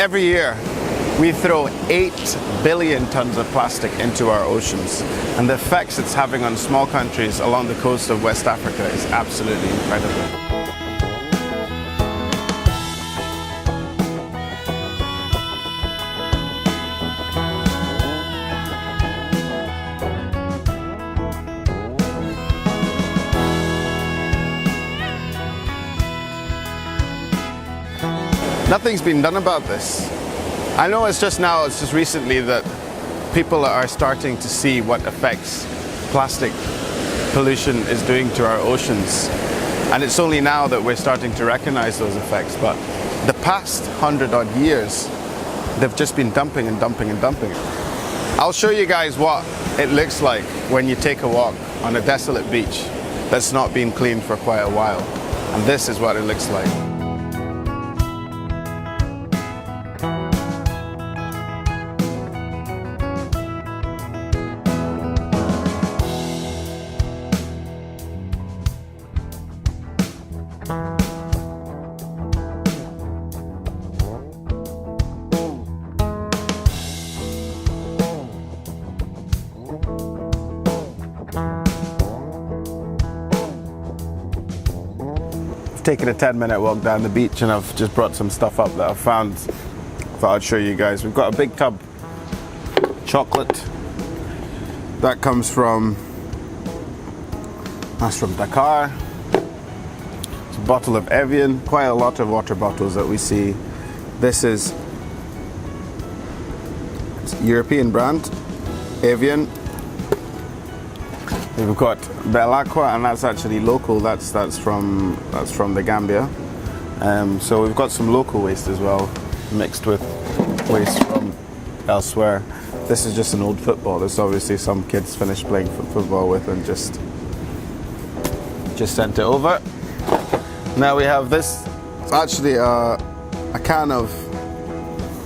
Every year, we throw 8 billion tons of plastic into our oceans, and the effects it's having on small countries along the coast of West Africa is absolutely incredible. Nothing's been done about this. I know it's just recently that people are starting to see what effects plastic pollution is doing to our oceans. And it's only now that we're starting to recognize those effects. But the past 100-odd years, they've just been dumping and dumping and dumping. I'll show you guys what it looks like when you take a walk on a desolate beach that's not been cleaned for quite a while. And this is what it looks like. Taking a 10-minute walk down the beach, and I've just brought some stuff up that I've found. Thought I'd show you guys. We've got a big tub chocolate that comes from Dakar. It's a bottle of Evian, quite a lot of water bottles that we see. This is a European brand, Evian. We've got Belaqua, and that's actually local. That's from the Gambia. So we've got some local waste as well, mixed with waste from elsewhere. This is just an old football. There's obviously some kids finished playing football with and just sent it over. Now we have this. It's actually a can of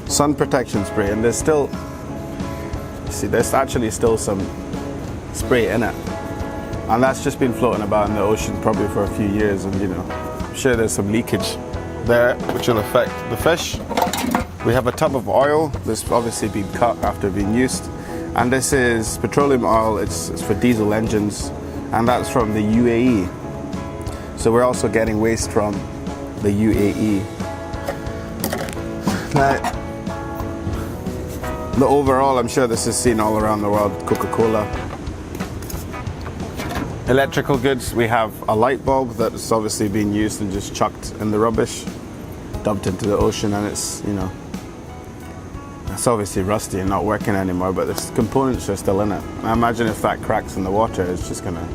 sun protection spray, and there's still, there's actually still some spray in it. And that's just been floating about in the ocean probably for a few years, and I'm sure there's some leakage there which will affect the fish. We have a tub of oil that's obviously been cut after being used, and this is petroleum oil. It's for diesel engines, and that's from the UAE. So we're also getting waste from the UAE. Now, the overall, I'm sure this is seen all around the world, Coca-Cola. Electrical goods, we have a light bulb that's obviously been used and just chucked in the rubbish, dumped into the ocean, and it's, it's obviously rusty and not working anymore, but the components are still in it. I imagine if that cracks in the water, it's gonna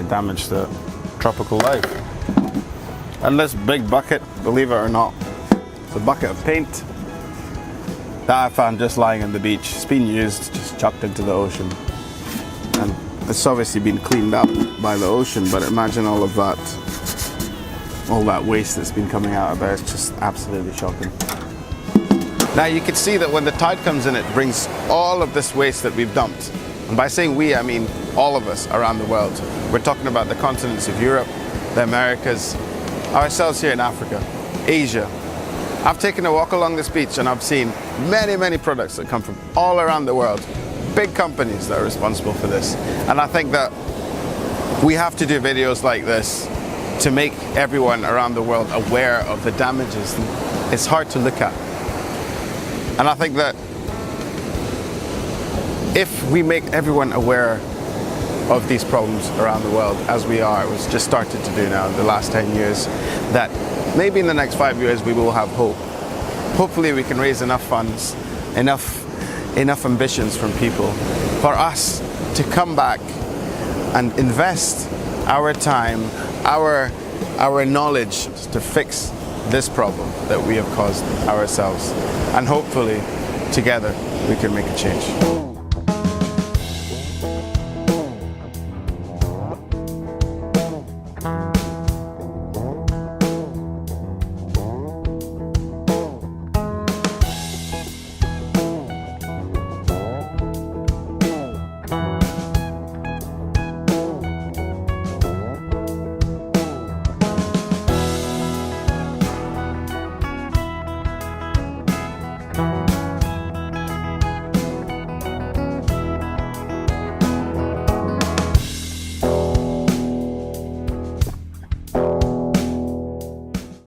damage the tropical life. And this big bucket, believe it or not, it's a bucket of paint that I found just lying on the beach. It's been used, just chucked into the ocean. And it's obviously been cleaned up by the ocean, but imagine all that waste that's been coming out of there. It's just absolutely shocking. Now you can see that when the tide comes in, it brings all of this waste that we've dumped. And by saying we, I mean all of us around the world. We're talking about the continents of Europe, the Americas, ourselves here in Africa, Asia. I've taken a walk along this beach and I've seen many, many products that come from all around the world. Big companies that are responsible for this. And I think that we have to do videos like this to make everyone around the world aware of the damages. It's hard to look at. And I think that if we make everyone aware of these problems around the world, as we are, it was just started to do now in the last 10 years, that maybe in the next 5 years we will have hope. Hopefully we can raise enough funds, enough ambitions from people for us to come back and invest our time, our knowledge to fix this problem that we have caused ourselves. And hopefully together we can make a change.